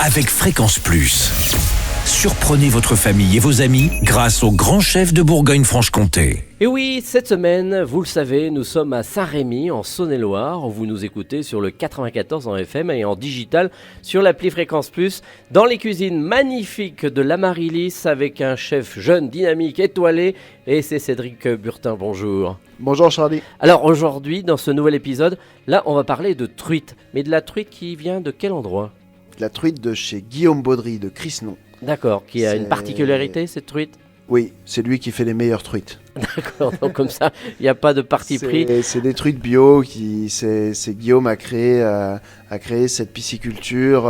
avec Fréquence Plus. Surprenez votre famille et vos amis grâce au grand chef de Bourgogne-Franche-Comté. Et oui, cette semaine, vous le savez, nous sommes à Saint-Rémy, en Saône-et-Loire. Vous nous écoutez sur le 94 en FM et en digital sur l'appli Fréquence Plus. Dans les cuisines magnifiques de l'Amaryllis avec un chef jeune, dynamique, étoilé. Et c'est Cédric Burtin, bonjour. Bonjour Charlie. Alors aujourd'hui, dans ce nouvel épisode, là on va parler de truite. Mais de la truite qui vient de quel endroit ? La truite de chez Guillaume Baudry de Crisnon. D'accord, qui a une particularité cette truite ? Oui, c'est lui qui fait les meilleures truites. D'accord, donc comme ça, il n'y a pas de parti pris. C'est des truites bio, c'est Guillaume a créé cette pisciculture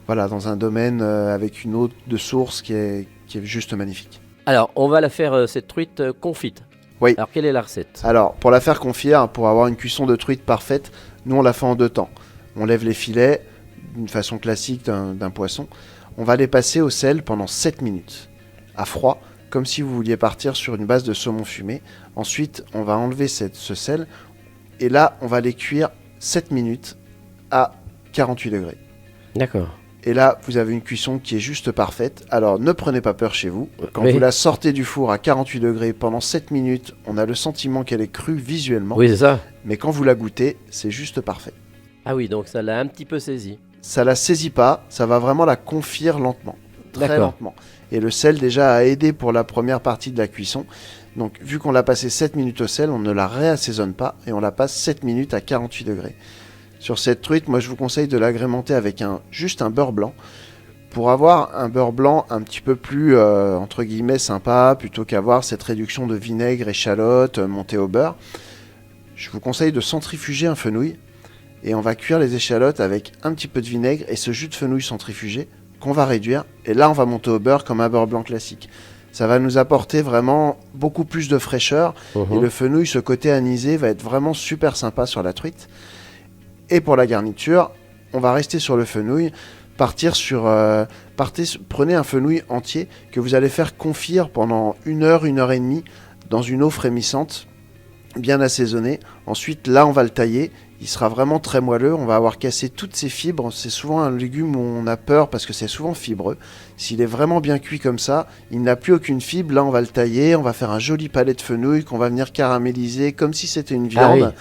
dans un domaine avec une eau de source qui est juste magnifique. Alors, on va la faire cette truite confite. Oui. Alors, quelle est la recette ? Alors, pour la faire confire, pour avoir une cuisson de truite parfaite, nous on la fait en 2 temps. On lève les filets d'une façon classique d'un poisson. On va les passer au sel pendant 7 minutes, à froid, comme si vous vouliez partir sur une base de saumon fumé. Ensuite, on va enlever ce sel, et là, on va les cuire 7 minutes à 48 degrés. D'accord. Et là, vous avez une cuisson qui est juste parfaite. Alors, ne prenez pas peur chez vous. Quand vous la sortez du four à 48 degrés pendant 7 minutes, on a le sentiment qu'elle est crue visuellement. Oui, c'est ça. Mais quand vous la goûtez, c'est juste parfait. Ah oui, donc ça l'a un petit peu saisi. Ça la saisit pas, ça va vraiment la confire lentement, très lentement. Et le sel déjà a aidé pour la première partie de la cuisson. Donc vu qu'on l'a passé 7 minutes au sel, on ne la réassaisonne pas et on la passe 7 minutes à 48 degrés. Sur cette truite, moi je vous conseille de l'agrémenter avec juste un beurre blanc. Pour avoir un beurre blanc un petit peu plus, entre guillemets, sympa, plutôt qu'avoir cette réduction de vinaigre, échalote, montée au beurre, je vous conseille de centrifuger un fenouil. Et on va cuire les échalotes avec un petit peu de vinaigre et ce jus de fenouil centrifugé qu'on va réduire. Et là, on va monter au beurre comme un beurre blanc classique. Ça va nous apporter vraiment beaucoup plus de fraîcheur. Et le fenouil, ce côté anisé, va être vraiment super sympa sur la truite. Et pour la garniture, on va rester sur le fenouil. Prenez un fenouil entier que vous allez faire confire pendant 1 heure, 1 heure et demie dans une eau frémissante, bien assaisonnée. Ensuite, là, on va le tailler. Il sera vraiment très moelleux, on va avoir cassé toutes ses fibres. C'est souvent un légume où on a peur parce que c'est souvent fibreux. S'il est vraiment bien cuit comme ça, il n'a plus aucune fibre. Là, on va le tailler, on va faire un joli palais de fenouil qu'on va venir caraméliser comme si c'était une viande. Ah oui.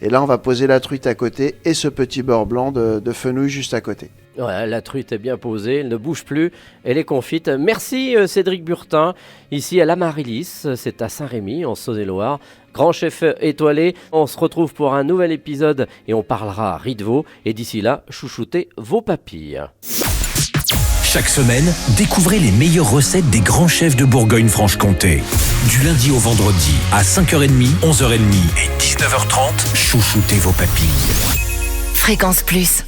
Et là, on va poser la truite à côté et ce petit beurre blanc de fenouil juste à côté. Ouais, la truite est bien posée, elle ne bouge plus, elle est confite. Merci Cédric Burtin, ici à l'Amaryllis, c'est à Saint-Rémy, en Saône-et-Loire. Grand chef étoilé, on se retrouve pour un nouvel épisode et on parlera riz de veau. Et d'ici là, chouchoutez vos papilles. Chaque semaine, découvrez les meilleures recettes des grands chefs de Bourgogne-Franche-Comté. Du lundi au vendredi, à 5h30, 11h30 et 19h30, chouchoutez vos papilles. Fréquence Plus.